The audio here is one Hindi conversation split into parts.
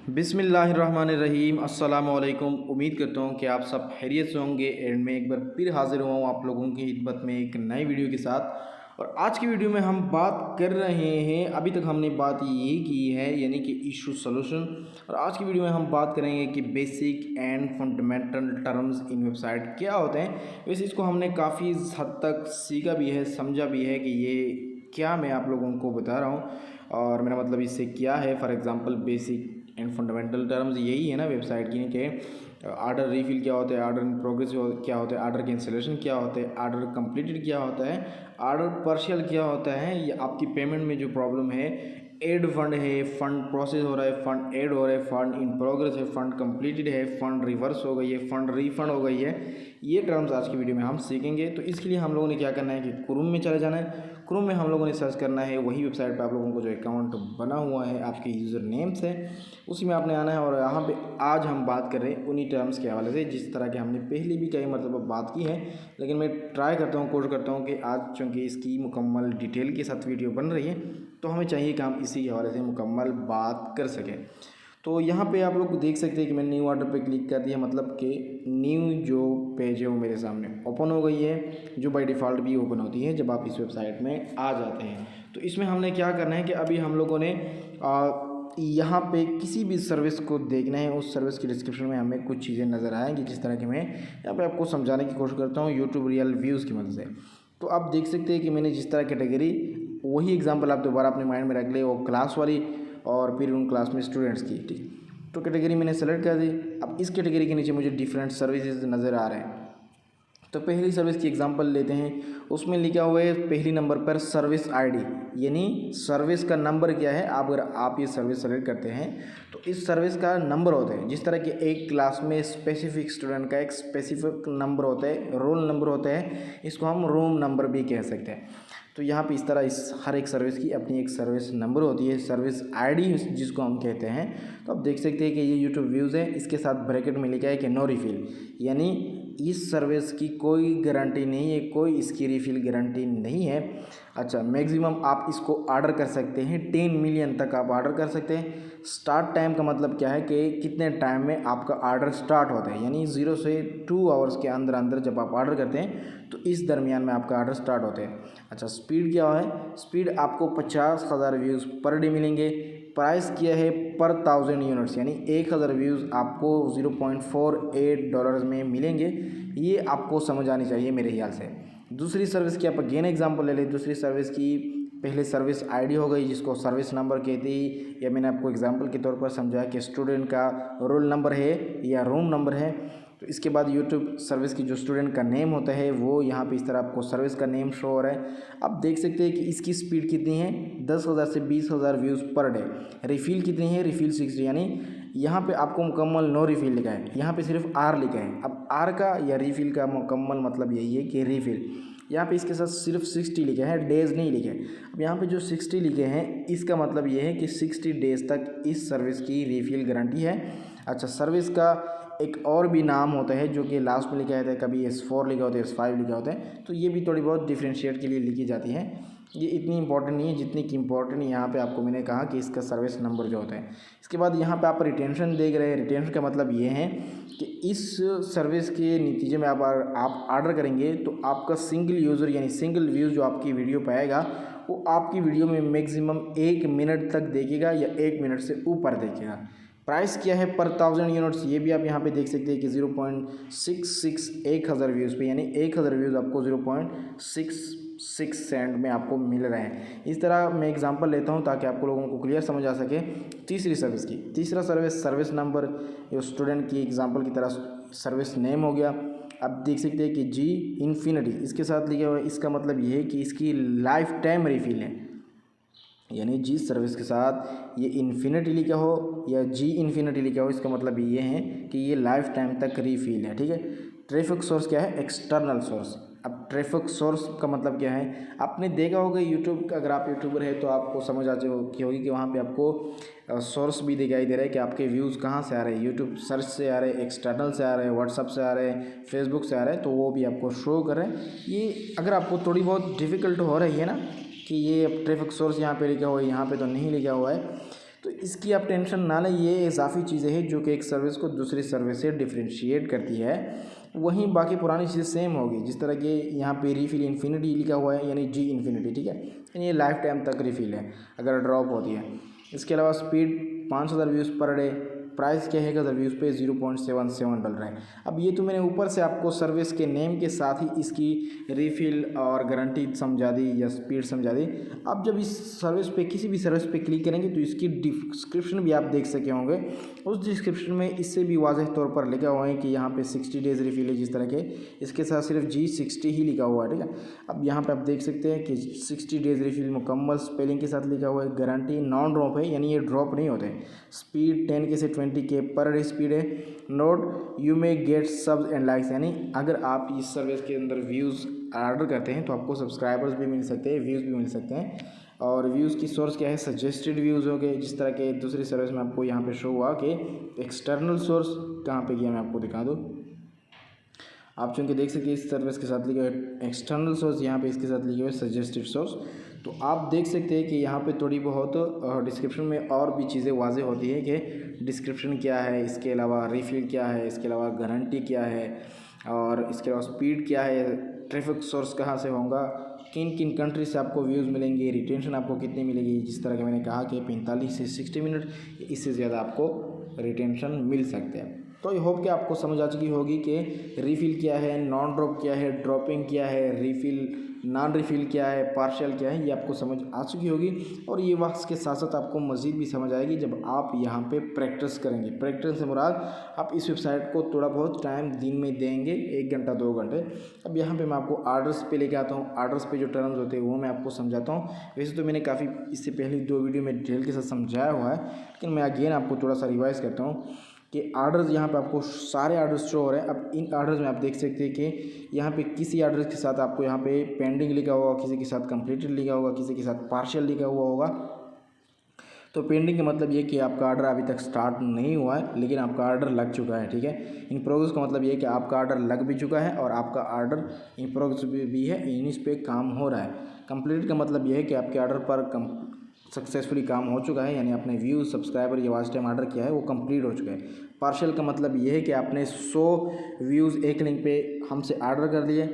बिस्मिल्लाहिर्रहमानिर्रहीम अस्सलाम वालेकुम। उम्मीद करता हूँ कि आप सब खैरियत से होंगे। एंड मैं एक बार फिर हाज़िर हुआ हूँ आप लोगों की खिदमत में एक नई वीडियो के साथ। और आज की वीडियो में हम बात कर रहे हैं, अभी तक हमने बात ये की है यानी कि इशू सॉल्यूशन, और आज की वीडियो में हम बात करेंगे कि basic and fundamental terms in website क्या होते हैं। वैसे इसको हमने काफ़ी हद तक सीखा भी है, समझा भी है कि ये क्या मैं आप लोगों को बता रहा हूँ और मेरा मतलब इससे क्या है। For example basic and fundamental terms यही है ना वेबसाइट की, कि आर्डर रिफिल क्या होता है, आर्डर इन प्रोग्रेस क्या होता है, आर्डर कैंसिलेशन क्या होता है, आर्डर कंप्लीटेड क्या होता है, आर्डर पार्शियल क्या होता है, या आपकी पेमेंट में जो प्रॉब्लम है, एड फंड है, फंड प्रोसेस हो रहा है, फंड ऐड हो रहा है, फंड इन प्रोग्रेस है, फंड कंप्लीटेड है, फंड रिवर्स हो गई है, फंड रिफंड हो गई है। ये टर्म्स आज की वीडियो में हम सीखेंगे। तो इसके लिए हम लोगों ने क्या करना है कि क्रोम में चले जाना है। क्रोम में हम लोगों ने सर्च करना है वही वेबसाइट पे आप लोगों को जो अकाउंट बना हुआ है आपके यूज़र नेम से, उसी में आपने आना है। और यहाँ पे आज हम बात कर रहे हैं उन्हीं टर्म्स के हवाले से जिस तरह के हमने पहले भी कई मतलब बात की है, लेकिन मैं ट्राई करता हूँ, कोशिश करता हूँ कि आज चूँकि इसकी मुकम्मल डिटेल के साथ वीडियो बन रही है तो हमें चाहिए कि हम इसी के हवाले से मुकम्मल बात कर सकें। तो यहाँ पे आप लोग देख सकते हैं कि मैंने न्यू ऑर्डर पे क्लिक कर दिया, मतलब कि न्यू जो पेज है वो मेरे सामने ओपन हो गई है, जो बाय डिफ़ॉल्ट भी ओपन होती है जब आप इस वेबसाइट में आ जाते हैं। तो इसमें हमने क्या करना है कि अभी हम लोगों ने यहाँ पे किसी भी सर्विस को देखना है, उस सर्विस की डिस्क्रिप्शन में हमें कुछ चीज़ें नज़र आएंगी जिस तरह की मैं यहाँ पे आपको समझाने की कोशिश करता हूँ यूट्यूब रियल व्यूज़ की मदद से। तो आप देख सकते हैं कि मैंने जिस तरह कैटेगरी, वही एग्जांपल आप दोबारा अपने माइंड में रख ले, वो क्लास वाली और फिर उन क्लास में स्टूडेंट्स की, ठीक। तो कैटेगरी मैंने सेलेक्ट कर दी। अब इस कैटेगरी के नीचे मुझे डिफरेंट सर्विसेज नज़र आ रहे हैं। तो पहली सर्विस की एग्जांपल लेते हैं, उसमें लिखा हुआ है पहली नंबर पर सर्विस आईडी, यानी सर्विस का नंबर क्या है। आप अगर आप ये सर्विस सेलेक्ट करते हैं तो इस सर्विस का नंबर होता है, जिस तरह कि एक क्लास में स्पेसिफिक स्टूडेंट का एक स्पेसिफिक नंबर होता है, रोल नंबर होता है, इसको हम रूम नंबर भी कह सकते हैं। तो यहाँ पे इस तरह इस हर एक सर्विस की अपनी एक सर्विस नंबर होती है, सर्विस आईडी जिसको हम कहते हैं। तो आप देख सकते हैं कि ये यूट्यूब व्यूज़ है, इसके साथ ब्रैकेट में लिखा है कि नो रिफिल, यानी इस सर्विस की कोई गारंटी नहीं है, कोई इसकी रिफिल गारंटी नहीं है। अच्छा, मैक्सिमम आप इसको ऑर्डर कर सकते हैं 10 मिलियन तक आप ऑर्डर कर सकते हैं। स्टार्ट टाइम का मतलब क्या है कि कितने टाइम में आपका ऑर्डर स्टार्ट होता है, यानी 0 से 2 आवर्स के अंदर अंदर जब आप ऑर्डर करते हैं तो इस दरमियान में आपका ऑर्डर स्टार्ट होता है। अच्छा, स्पीड क्या है, स्पीड आपको 50,000 व्यूज़ पर डे मिलेंगे। प्राइस किया है पर 1000 यूनिट्स, यानी 1000 व्यूज़ आपको $0.48 में मिलेंगे। ये आपको समझ आनी चाहिए मेरे ख्याल से। दूसरी सर्विस की आप अगेन एग्जांपल ले लें। दूसरी सर्विस की पहले सर्विस आईडी हो गई जिसको सर्विस नंबर कहते हैं, या मैंने आपको एग्जांपल के तौर पर समझाया कि स्टूडेंट का रोल नंबर है या रूम नंबर है। तो इसके बाद यूट्यूब सर्विस की जो स्टूडेंट का नेम होता है वो यहाँ पे इस तरह आपको सर्विस का नेम शो हो रहा है। आप देख सकते हैं कि इसकी स्पीड कितनी है, 10,000 से 20,000 व्यूज़ पर डे। रिफिल कितनी है, रिफिल 60, यानी यहाँ पे आपको मुकम्मल नो रिफिल लिखा है, यहाँ पे सिर्फ आर लिखा है। अब आर का या रिफिल का मुकम्मल मतलब यही है कि रिफिल। यहाँ पे इसके साथ सिर्फ 60 लिखे हैं, डेज़ नहीं लिखे। अब यहाँ पे जो 60 लिखे हैं इसका मतलब ये है कि 60 डेज़ तक इस सर्विस की रिफिल गारंटी है। अच्छा, सर्विस का एक और भी नाम होता है जो कि लास्ट में लिखा होता है, कभी S4 लिखा होता है, S5 लिखा होता है, तो ये भी थोड़ी बहुत डिफ्रेंशिएट के लिए लिखी जाती है। ये इतनी इंपॉर्टेंट नहीं है जितनी कि इंपॉर्टेंट यहाँ पे आपको मैंने कहा कि इसका सर्विस नंबर जो होता है। इसके बाद यहाँ पे आप रिटेंशन देख रहे हैं। रिटेंशन का मतलब ये है कि इस सर्विस के नतीजे में आप ऑर्डर करेंगे तो आपका सिंगल यूज़र यानी सिंगल व्यूज़ जो आपकी वीडियो पे आएगा वो आपकी वीडियो में मैक्सिमम 1 मिनट तक देखेगा या 1 मिनट से ऊपर देखेगा। प्राइस क्या है पर 1000 यूनिट्स, ये भी आप यहाँ पे देख सकते हैं कि 0.66 1000 व्यूज़ पे, यानी 1000 व्यूज़ आपको 0.66 सेंट में आपको मिल रहे हैं। इस तरह मैं एग्जांपल लेता हूँ ताकि आपको लोगों को क्लियर समझ आ सके। तीसरी सर्विस की तीसरा सर्विस नंबर जो स्टूडेंट की एग्जांपल की तरह सर्विस नेम हो गया। आप देख सकते हैं कि जी इन्फिनिटी इसके साथ लिखा हुआ है, इसका मतलब ये है कि इसकी लाइफ टाइम रिफिल है, यानी जिस सर्विस के साथ ये इन्फिनिटी लिखा हो या जी इन्फिनिटी लिखा हो इसका मतलब ये है कि ये लाइफ टाइम तक रिफिल है, ठीक है। ट्रैफिक सोर्स क्या है, एक्सटर्नल सोर्स। अब ट्रैफिक सोर्स का मतलब क्या है, आपने देखा होगा यूट्यूब, अगर आप यूट्यूबर है तो आपको समझ आती होगी कि वहाँ पे आपको सोर्स भी दिखाई दे रहा है कि आपके व्यूज़ कहाँ से आ रहे हैं। यूट्यूब सर्च से आ रहे हैं, एक्सटर्नल से आ रहे हैं, व्हाट्सअप से आ रहे हैं, फेसबुक से आ रहे हैं, तो वो भी आपको शो कर रहे हैं। ये अगर आपको थोड़ी बहुत डिफ़िकल्ट हो रही है ना कि ये ट्रैफिक सोर्स यहाँ पे लिखा हुआ है, यहाँ पे तो नहीं लिखा हुआ है, तो इसकी आप टेंशन ना लें, ये इजाफी चीज़ें हैं जो कि एक सर्विस को दूसरी सर्विस से डिफ्रेंशिएट करती है। वहीं बाकी पुरानी चीज़ें सेम होगी, जिस तरह के यहाँ पे रिफ़िल इन्फिनिटी लिखा हुआ है यानी जी इन्फिनिटी, ठीक है, यानी ये लाइफ टाइम तक रिफ़िल है अगर ड्रॉप होती है। इसके अलावा speed 5000 views per day, price क्या है अगर व्यूज़ पे $0.77 है। अब ये तो मैंने ऊपर से आपको सर्विस के नेम के साथ ही इसकी रिफ़िल और गारंटी समझा दी या स्पीड समझा दी। आप जब इस सर्विस पे किसी भी सर्विस पे क्लिक करेंगे तो इसकी डिस्क्रिप्शन भी आप देख सके होंगे। उस डिस्क्रिप्शन में इससे भी वाज़ेह तौर पर लिखा हुआ है कि यहाँ पे 60 डेज़ रिफ़िल है, जिस तरह के इसके साथ सिर्फ G60 ही लिखा हुआ है, ठीक है। अब यहाँ पे आप देख सकते हैं कि 60 डेज़ रिफ़िल मुकम्मल स्पेलिंग के साथ लिखा हुआ है। गारंटी नॉन ड्रॉप है, यानी ये ड्रॉप नहीं होते। स्पीड 10K से 20K पर डे स्पीड है। Note you may gate subs and likes, यानी अगर आप इस सर्विस के अंदर व्यूज़ ऑर्डर करते हैं तो आपको सब्सक्राइबर्स भी मिल सकते हैं, व्यूज़ भी मिल सकते हैं। और व्यूज़ की सोर्स क्या है, सजेस्टेड व्यूज़ हो गए, जिस तरह के दूसरी सर्विस में आपको यहाँ पे शो हुआ कि एक्सटर्नल सोर्स कहाँ पे गया, मैं आपको दिखा दूँ। आप चूँकि देख सकते हैं इस सर्विस के साथ लिखे हुए एक्सटर्नल सोर्स, यहाँ पे इसके साथ लिखे हुए सजेस्टेड सोर्स। तो आप देख सकते हैं कि यहाँ पे थोड़ी बहुत डिस्क्रिप्शन में और भी चीज़ें वाज़ेह होती है कि डिस्क्रिप्शन क्या है, इसके अलावा रिफ़िल क्या है, इसके अलावा गारंटी क्या है, और इसके अलावा स्पीड क्या है, ट्रैफिक सोर्स कहाँ से होगा, किन किन कंट्री से आपको व्यूज़ मिलेंगे, रिटेंशन आपको कितनी मिलेगी। जिस तरह के मैंने कहा कि 45 से 60 मिनट, इससे ज़्यादा आपको रिटेंशन मिल सकते हैं। तो आई होप कि आपको समझ आ चुकी होगी कि रिफ़िल क्या है, नॉन ड्रॉप क्या है, ड्रॉपिंग क्या है, रिफ़िल नॉन रिफ़िल क्या है, पार्शियल क्या है, ये आपको समझ आ चुकी होगी। और ये वक्त के साथ साथ आपको मज़ीद भी समझ आएगी जब आप यहाँ पे प्रैक्टिस करेंगे। प्रैक्टिस से मुराद आप इस वेबसाइट को थोड़ा बहुत टाइम दिन में देंगे, 1 घंटा 2 घंटे। अब यहाँ पे मैं आपको आर्डर्स पे लेके आता हूँ। आर्डर्स पे जो टर्म्स होते हैं वो मैं आपको समझाता हूँ। वैसे तो मैंने काफ़ी इससे पहले 2 वीडियो में डिटेल के साथ समझाया हुआ है, लेकिन मैं अगेन आपको थोड़ा सा रिवाइज़ करता हूँ कि आर्डर्स यहाँ पे आपको सारे आर्डर्स शो हो रहे हैं। अब इन आर्डर्स में आप देख सकते हैं कि यहाँ पे किसी आर्डर्स के साथ आपको यहाँ पे पेंडिंग लिखा होगा, किसी के साथ कंप्लीटेड लिखा होगा, किसी के साथ पार्शियल लिखा हुआ होगा। तो पेंडिंग का मतलब ये कि आपका ऑर्डर अभी तक स्टार्ट नहीं हुआ है, लेकिन आपका ऑर्डर लग चुका है, ठीक है। इन प्रोग्रेस का मतलब ये है कि आपका ऑर्डर लग भी चुका है और आपका ऑर्डर इन प्रोग्रेस भी है, इस पे काम हो रहा है। कंप्लीट का मतलब ये है कि आपके ऑर्डर पर सक्सेसफुली काम हो चुका है, यानी आपने व्यू, सब्सक्राइबर या वॉच टाइम ऑर्डर किया है वो कंप्लीट हो चुका है। पार्शियल का मतलब ये है कि आपने 100 व्यूज़ एक लिंक पे हमसे ऑर्डर कर दिए।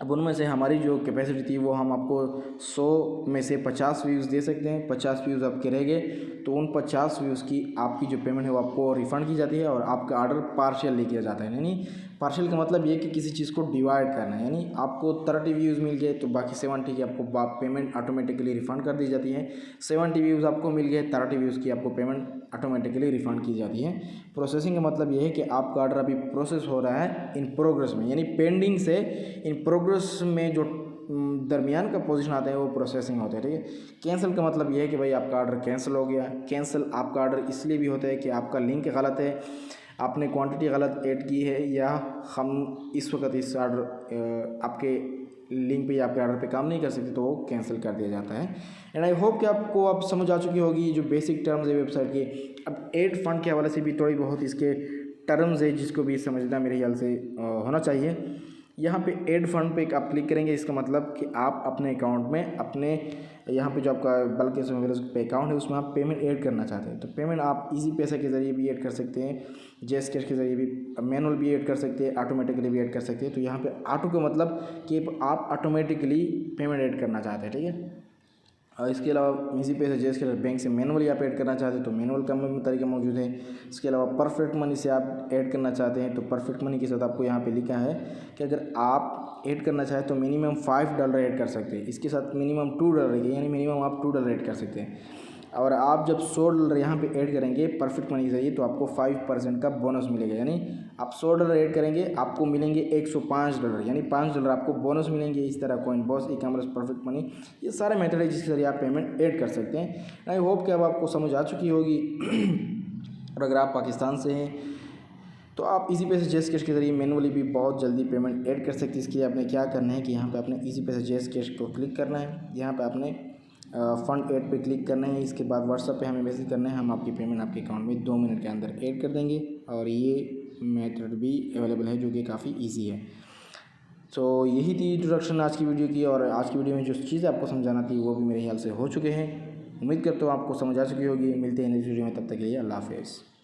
अब उनमें से हमारी जो कैपेसिटी थी वो हम आपको 100 में से 50 व्यूज़ दे सकते हैं। 50 व्यूज़ आपके रह गए तो उन 50 व्यूज़ की आपकी जो पेमेंट है वो आपको रिफ़ंड की जाती है और आपका ऑर्डर पार्शियल ले किया जाता है। यानी पार्शियल का मतलब ये कि किसी चीज़ को डिवाइड करना है, यानी आपको 30 व्यूज़ मिल गए तो बाकी 70 की आपको पेमेंट ऑटोमेटिकली रिफ़ंड कर दी जाती है। 70 व्यूज़ आपको मिल गए, 30 व्यूज़ की आपको पेमेंट ऑटोमेटिकली रिफ़ंड की जाती है। प्रोसेसिंग का मतलब ये है कि आपका ऑर्डर अभी प्रोसेस हो रहा है इन प्रोग्रेस में, यानी पेंडिंग से इन प्रोग्रेस में जो दरमियान का पोजीशन आता है वो प्रोसेसिंग होता है, ठीक है। कैंसिल का मतलब ये है कि भाई आपका ऑर्डर कैंसिल हो गया। कैंसिल आपका ऑर्डर इसलिए भी होता है कि आपका लिंक गलत है, आपने क्वांटिटी गलत ऐड की है, या हम इस वक्त इस ऑर्डर आपके लिंक पे या आपके ऑर्डर पे काम नहीं कर सकते तो वो कैंसिल कर दिया जाता है। एंड आई होप कि आपको अब समझ आ चुकी होगी जो बेसिक टर्म्स है वेबसाइट के। अब एड फंड के हवाले से भी थोड़ी बहुत इसके टर्म्स है जिसको भी समझना मेरे ख्याल से होना चाहिए। यहाँ पे ऐड फंड पे आप क्लिक करेंगे, इसका मतलब कि आप अपने अकाउंट में अपने यहाँ पे जो आपका बल्क कैश वगैरह पे अकाउंट है उसमें आप पेमेंट ऐड करना चाहते हैं तो पेमेंट आप इजी पैसा के ज़रिए भी ऐड कर सकते हैं, जैस कैश के ज़रिए भी, मैनुअल भी ऐड कर सकते हैं, ऑटोमेटिकली भी ऐड कर सकते हैं। तो यहाँ पे ऑटो का मतलब कि आप ऑटोमेटिकली पेमेंट ऐड करना चाहते हैं, ठीक है। और इसके अलावा इजी पैसा जैसे बैंक से मैनुअली आप ऐड करना चाहते हैं तो मैनुअल का में तरीका मौजूद है। इसके अलावा परफेक्ट मनी से आप ऐड करना चाहते हैं तो परफेक्ट मनी के साथ आपको यहाँ पे लिखा है कि अगर आप ऐड करना चाहें तो मिनिमम $5 ऐड कर सकते हैं। इसके साथ मिनिमम $2 है, यानी मिनिमम आप $2 ऐड कर सकते हैं। और आप जब $100 यहाँ पे ऐड करेंगे परफेक्ट मनी चाहिए तो आपको 5% का बोनस मिलेगा, यानी आप $100 ऐड करेंगे आपको मिलेंगे $105, यानी $5 आपको बोनस मिलेंगे। इस तरह coin boss, e commerce, perfect money, ये सारे मेथड है जिसके जरिए आप पेमेंट ऐड कर सकते हैं। आई होप कि अब आपको समझ आ चुकी होगी। और अगर आप पाकिस्तान से हैं तो आप इजी पैसे जैस कैश के ज़रिए मैनुअली भी बहुत जल्दी पेमेंट ऐड कर सकते हैं। इसके लिए आपने क्या करना है कि यहाँ पे आपने इजी पैसे जैस कैश को क्लिक करना है, यहाँ पे आपने फ़ंड ऐड पे क्लिक करना है। इसके बाद व्हाट्सएप पे हमें मैसेज करना है, हम आपकी पेमेंट आपके अकाउंट में 2 मिनट के अंदर ऐड कर देंगे। और ये मेथड भी अवेलेबल है जो कि काफ़ी ईजी है। तो यही थी इंट्रोडक्शन आज की वीडियो की, और आज की वीडियो में जो चीज़ें आपको समझाना थी वो भी मेरे ख्याल से हो चुके हैं। उम्मीद करता हूँ आपको समझ आ चुकी होगी। मिलते हैं नेक्स्ट वीडियो में, तब तक के लिए अल्लाह हाफ़िज़।